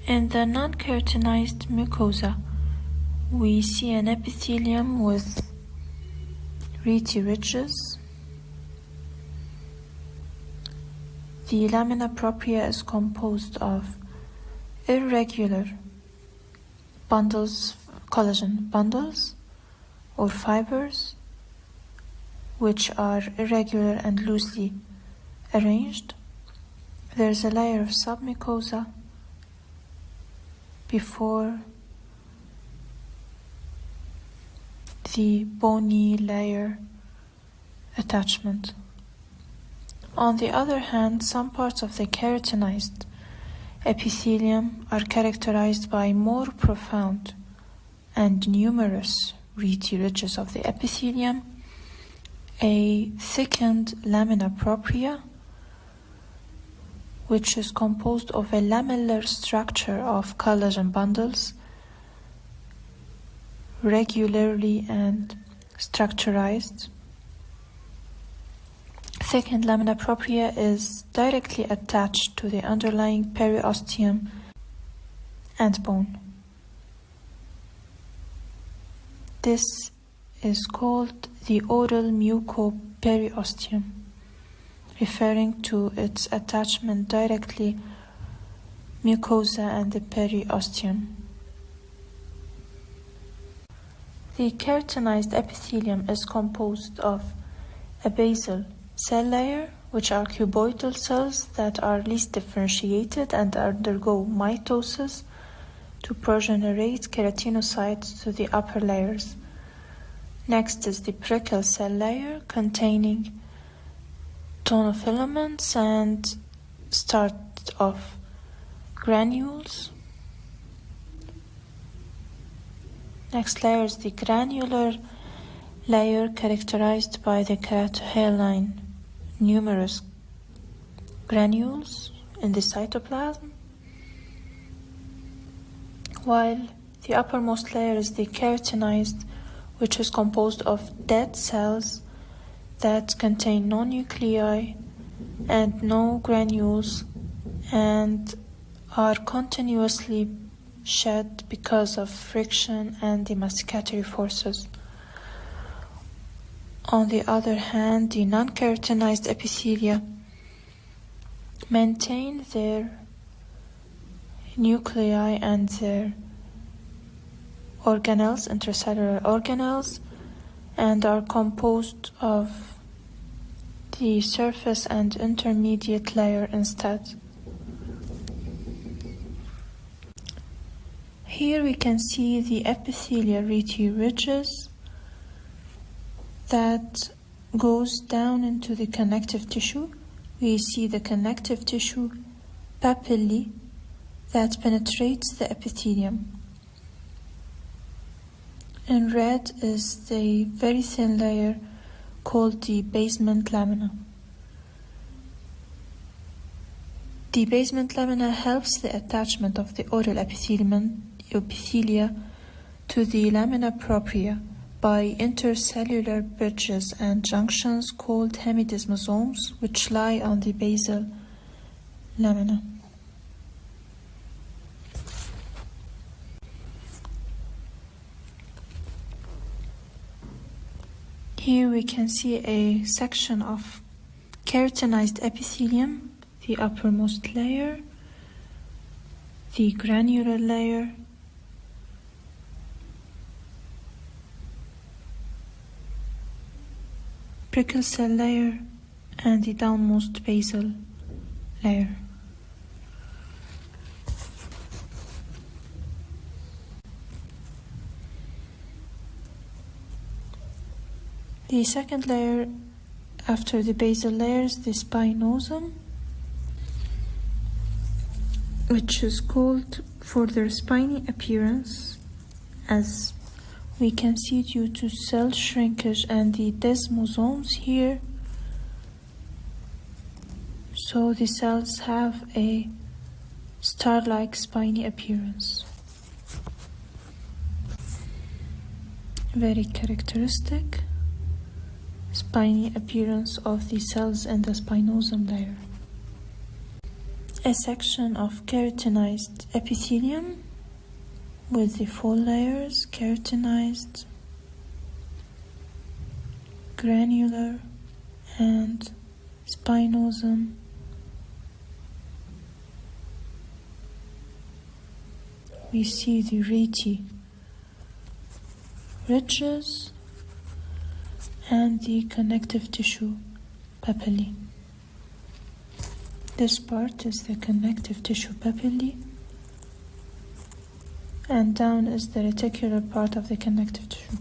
In the non-keratinized mucosa, we see an epithelium with reety ridges. The lamina propria is composed of irregular bundles, collagen bundles or fibers, which are irregular and loosely arranged. There's a layer of submucosa before the bony layer attachment. On the other hand, some parts of the keratinized epithelium are characterized by more profound and numerous reety ridges of the epithelium, a thickened lamina propria, which is composed of a lamellar structure of collagen bundles, regularly and structurized. Thickened lamina propria is directly attached to the underlying periosteum and bone. This is called the oral mucoperiosteum, referring to its attachment directly mucosa and the periosteum. The keratinized epithelium is composed of a basal cell layer, which are cuboidal cells that are least differentiated and undergo mitosis to progenerate keratinocytes to the upper layers. Next is the prickle cell layer, containing tonofilaments and start of granules. Next layer is the granular layer, characterized by the keratohyaline numerous granules in the cytoplasm, while the uppermost layer is the keratinized, which is composed of dead cells that contain no nuclei and no granules and are continuously shed because of friction and the masticatory forces. On the other hand, the non-keratinized epithelia maintain their nuclei and their organelles, intracellular organelles, and are composed of the surface and intermediate layer instead. Here we can see the epithelial reety ridges that goes down into the connective tissue. We see the connective tissue papillae that penetrates the epithelium. In red is the very thin layer called the basement lamina. The basement lamina helps the attachment of the oral epithelia to the lamina propria by intercellular bridges and junctions called hemidesmosomes, which lie on the basal lamina. Here we can see a section of keratinized epithelium, the uppermost layer, the granular layer, prickle cell layer, and the downmost basal layer. The second layer after the basal layer is the spinosum, which is called for their spiny appearance, as we can see due to cell shrinkage and the desmosomes here. So the cells have a star-like spiny appearance. Very characteristic spiny appearance of the cells in the spinosum layer. a section of keratinized epithelium with the full layers, keratinized, granular, and spinosum. We see the rete ridges and the connective tissue papillae. This part is the connective tissue papillae, and down is the reticular part of the connective tissue.